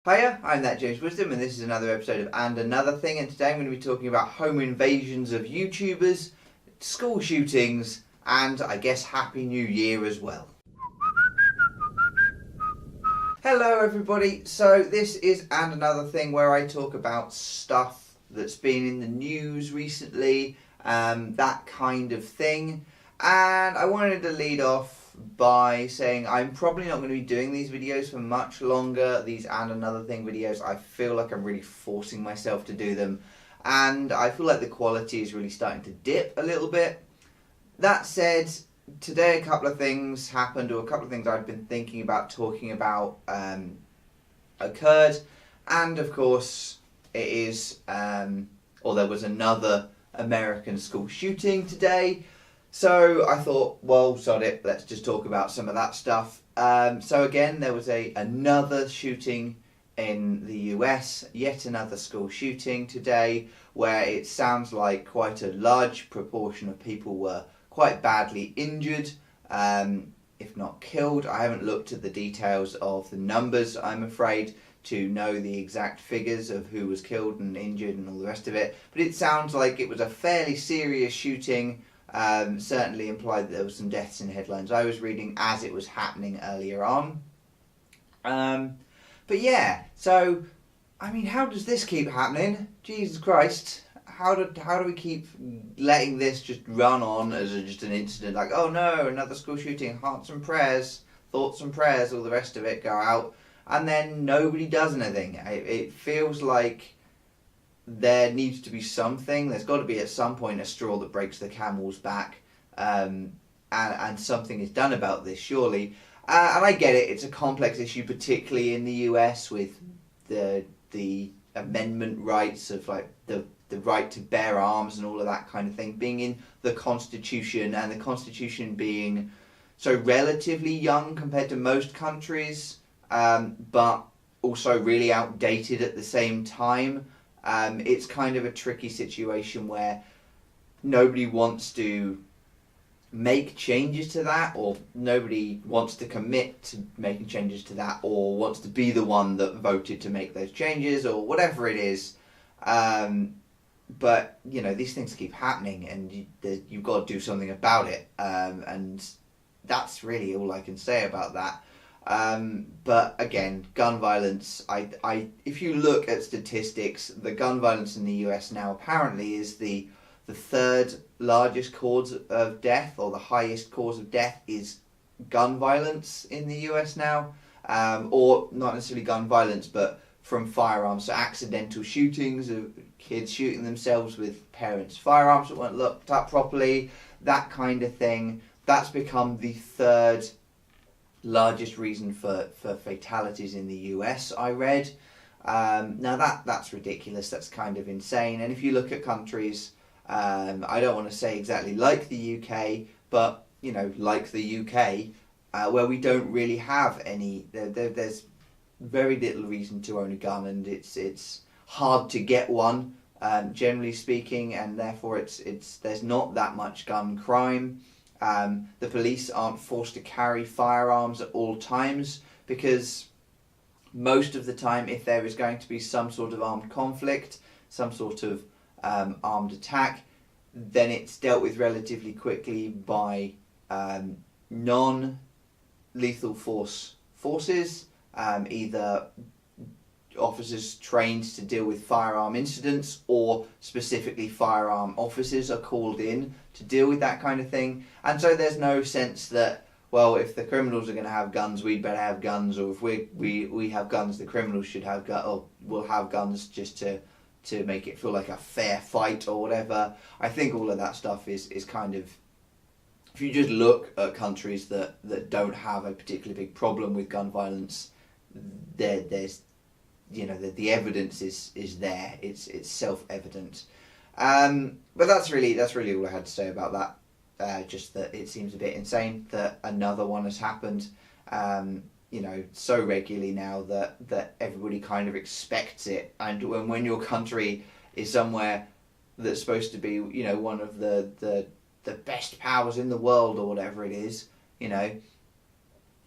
Hiya, I'm ThatJaymsWisdom, and this is another episode of And Another Thing, and today I'm going to be talking about home invasions of YouTubers, school shootings, and I guess Happy New Year as well. Hello everybody, so this is And Another Thing where I talk about stuff that's been in the news recently, that kind of thing, and I wanted to lead off by saying I'm probably not going to be doing these videos for much longer, these And Another Thing videos. I feel like I'm really forcing myself to do them, and I feel like the quality is really starting to dip a little bit. That said, today a couple of things happened, or a couple of things I've been thinking about talking about occurred, and of course it is, or there was another American school shooting today. So I thought, well, sod it, let's just talk about some of that stuff. So again, there was another shooting in the US, yet another school shooting today, where it sounds like quite a large proportion of people were quite badly injured, if not killed. I haven't looked at the details of the numbers, I'm afraid, to know the exact figures of who was killed and injured and all the rest of it. But it sounds like it was a fairly serious shooting. Certainly implied that there was some deaths in headlines I was reading as it was happening earlier on. But yeah, so, I mean, how does this keep happening? Jesus Christ. How do we keep letting this just run on as just an incident? Like, oh no, another school shooting, hearts and prayers, thoughts and prayers, all the rest of it go out, and then nobody does anything. It feels like there needs to be something. There's got to be at some point a straw that breaks the camel's back, and something is done about this, surely. And I get it, it's a complex issue, particularly in the US with the amendment rights of like the right to bear arms and all of that kind of thing being in the Constitution, and the Constitution being so relatively young compared to most countries, but also really outdated at the same time. It's kind of a tricky situation where nobody wants to make changes to that, or nobody wants to commit to making changes to that, or wants to be the one that voted to make those changes, or whatever it is. But, you know, these things keep happening, and you've got to do something about it. And that's really all I can say about that. But again, gun violence, if you look at statistics, the gun violence in the US now apparently is the third largest cause of death, or the highest cause of death is gun violence in the US now. Or not necessarily gun violence, but from firearms, so accidental shootings of kids shooting themselves with parents' firearms that weren't looked up properly, that kind of thing. That's become the third largest reason for fatalities in the US, I read. Now that's ridiculous, that's kind of insane. And if you look at countries, I don't want to say exactly like the UK, but, you know, like the UK, where we don't really have any, there's very little reason to own a gun, and it's hard to get one, generally speaking, and therefore there's not that much gun crime. The police aren't forced to carry firearms at all times, because most of the time, if there is going to be some sort of armed conflict, some sort of armed attack, then it's dealt with relatively quickly by non-lethal forces, either officers trained to deal with firearm incidents, or specifically firearm officers are called in to deal with that kind of thing. And so there's no sense that, well, if the criminals are going to have guns, we'd better have guns, or if we have guns, the criminals should have guns, or we'll have guns just to make it feel like a fair fight or whatever. I think all of that stuff is kind of, if you just look at countries that don't have a particularly big problem with gun violence, there's, you know, the evidence is there. It's self-evident. But that's really all I had to say about that. Just that it seems a bit insane that another one has happened, you know, so regularly now that everybody kind of expects it. And when your country is somewhere that's supposed to be, you know, one of the best powers in the world, or whatever it is, you know,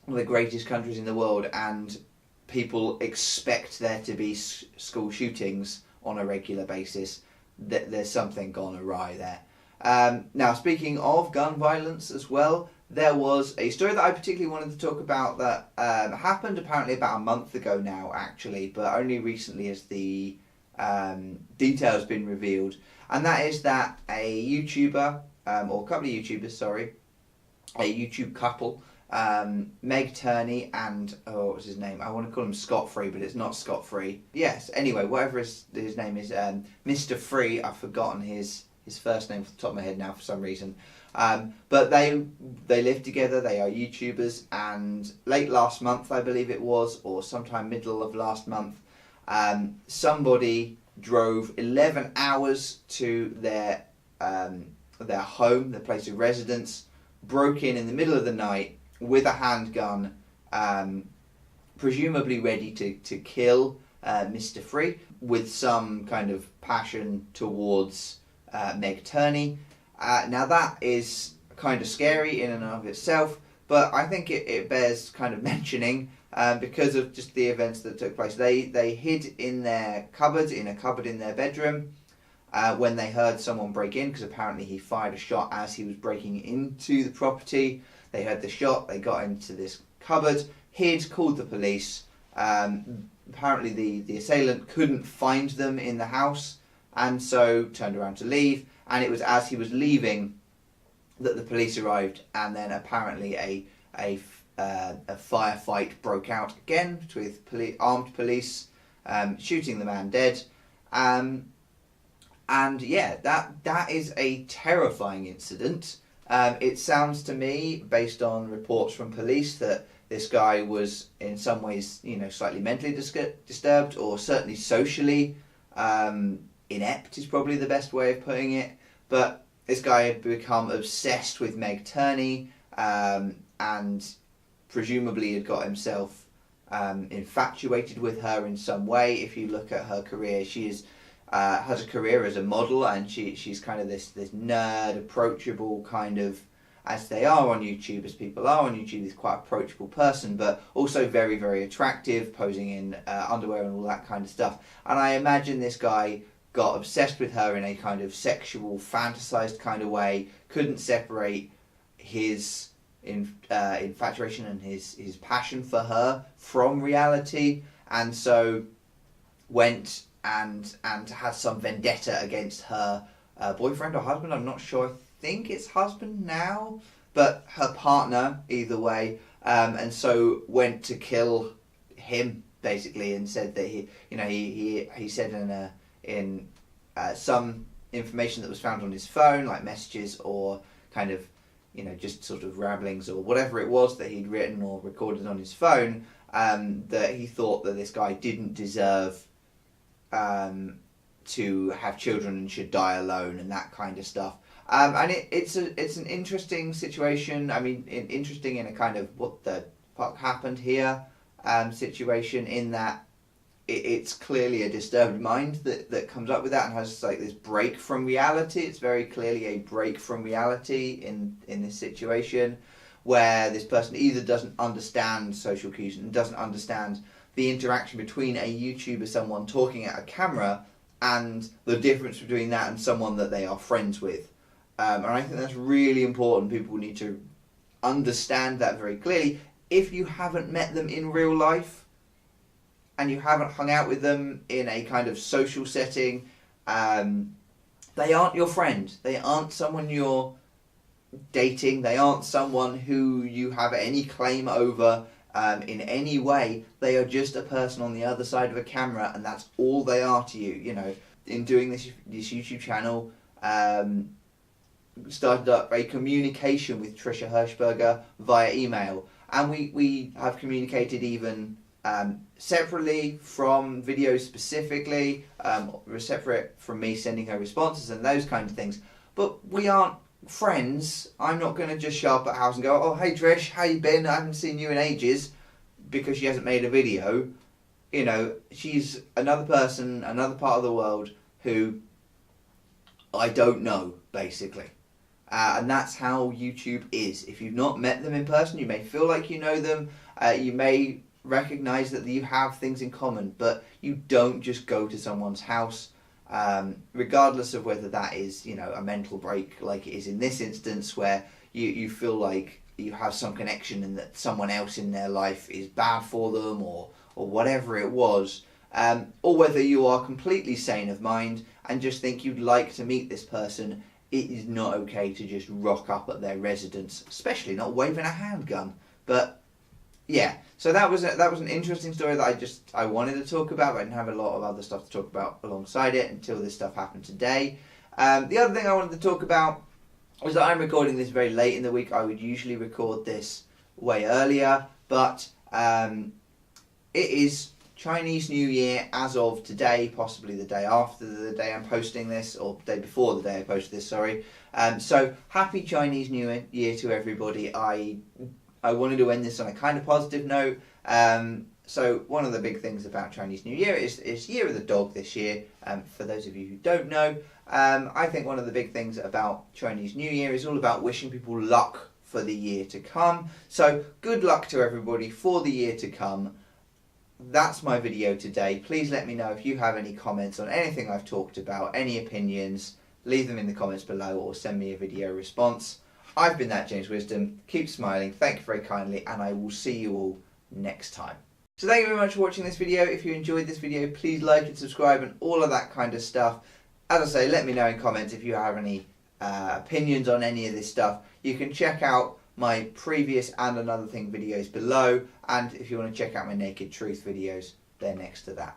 one of the greatest countries in the world, and people expect there to be school shootings on a regular basis, there's something gone awry there. Now, speaking of gun violence as well, there was a story that I particularly wanted to talk about that happened apparently about a month ago now, actually, but only recently has the details been revealed. And that is that a YouTuber, or a couple of YouTubers, sorry, a YouTube couple, Meg Turney and, what was his name? I want to call him Scott Free, but it's not Scott Free. Yes, anyway, whatever his name is, Mr. Free, I've forgotten his first name off the top of my head now for some reason. But they live together, they are YouTubers, and late last month, I believe it was, or sometime middle of last month, somebody drove 11 hours to their home, their place of residence, broke in the middle of the night with a handgun, presumably ready to kill Mr. Free, with some kind of passion towards Meg Turney. Now that is kind of scary in and of itself, but I think it bears kind of mentioning because of just the events that took place. They hid in their cupboard, in a cupboard in their bedroom, when they heard someone break in, because apparently he fired a shot as he was breaking into the property. They heard the shot, they got into this cupboard, hid, called the police. Apparently the assailant couldn't find them in the house, and so turned around to leave. And it was as he was leaving that the police arrived, and then apparently a firefight broke out again with armed police shooting the man dead. And yeah, that is a terrifying incident. It sounds to me, based on reports from police, that this guy was in some ways, slightly mentally disturbed, or certainly socially inept is probably the best way of putting it. But this guy had become obsessed with Meg Turney, and presumably had got himself infatuated with her in some way. If you look at her career, she has a career as a model, and she's kind of this nerd, approachable kind of, as they are on YouTube, as people are on YouTube, this quite approachable person, but also very, very attractive, posing in underwear and all that kind of stuff. And I imagine this guy got obsessed with her in a kind of sexual, fantasized kind of way, couldn't separate his infatuation and his passion for her from reality, and so went and had some vendetta against her boyfriend or husband. I'm not sure. I think it's husband now, but her partner either way. And so went to kill him basically, and said that he said in some information that was found on his phone, like messages or kind of just sort of ramblings or whatever it was that he'd written or recorded on his phone, that he thought that this guy didn't deserve to have children and should die alone and that kind of stuff. And it's an interesting situation. I mean, interesting in a kind of what the fuck happened here situation, in that it's clearly a disturbed mind that comes up with that and has like this break from reality. It's very clearly a break from reality in this situation, where this person either doesn't understand social cues and doesn't understand the interaction between a YouTuber, someone talking at a camera, and the difference between that and someone that they are friends with. And I think that's really important. People need to understand that very clearly. If you haven't met them in real life, and you haven't hung out with them in a kind of social setting, they aren't your friend. They aren't someone you're dating. They aren't someone who you have any claim over in any way. They are just a person on the other side of a camera, and that's all they are to you. In doing this YouTube channel, started up a communication with Trisha Hirschberger via email, and we have communicated even separately from videos specifically, separate from me sending her responses and those kind of things. But we aren't friends. I'm not going to just show up at house and go, "Oh, hey Trish, how you been? I haven't seen you in ages," because she hasn't made a video. She's another person, another part of the world who I don't know, basically. And that's how YouTube is. If you've not met them in person, you may feel like you know them. You may recognise that you have things in common, but you don't just go to someone's house, regardless of whether that is, you know, a mental break like it is in this instance, where you feel like you have some connection and that someone else in their life is bad for them, or whatever it was, or whether you are completely sane of mind and just think you'd like to meet this person. It is not okay to just rock up at their residence, especially not waving a handgun. But yeah, so that was an interesting story that I wanted to talk about. But I didn't have a lot of other stuff to talk about alongside it until this stuff happened today. The other thing I wanted to talk about was that I'm recording this very late in the week. I would usually record this way earlier, but it is Chinese New Year as of today, possibly the day after the day I'm posting this, or the day before the day I post this, sorry. So happy Chinese New Year to everybody. I wanted to end this on a kind of positive note. So one of the big things about Chinese New Year is Year of the Dog this year. For those of you who don't know, I think one of the big things about Chinese New Year is all about wishing people luck for the year to come. So good luck to everybody for the year to come. That's my video today. Please let me know if you have any comments on anything I've talked about, any opinions. Leave them in the comments below or send me a video response. I've been ThatJaymsWisdom. Keep smiling. Thank you very kindly, and I will see you all next time. So thank you very much for watching this video. If you enjoyed this video, please like and subscribe and all of that kind of stuff. As I say, let me know in comments if you have any opinions on any of this stuff. You can check out my previous and another thing videos below, and if you want to check out my Naked Truth videos, they're next to that.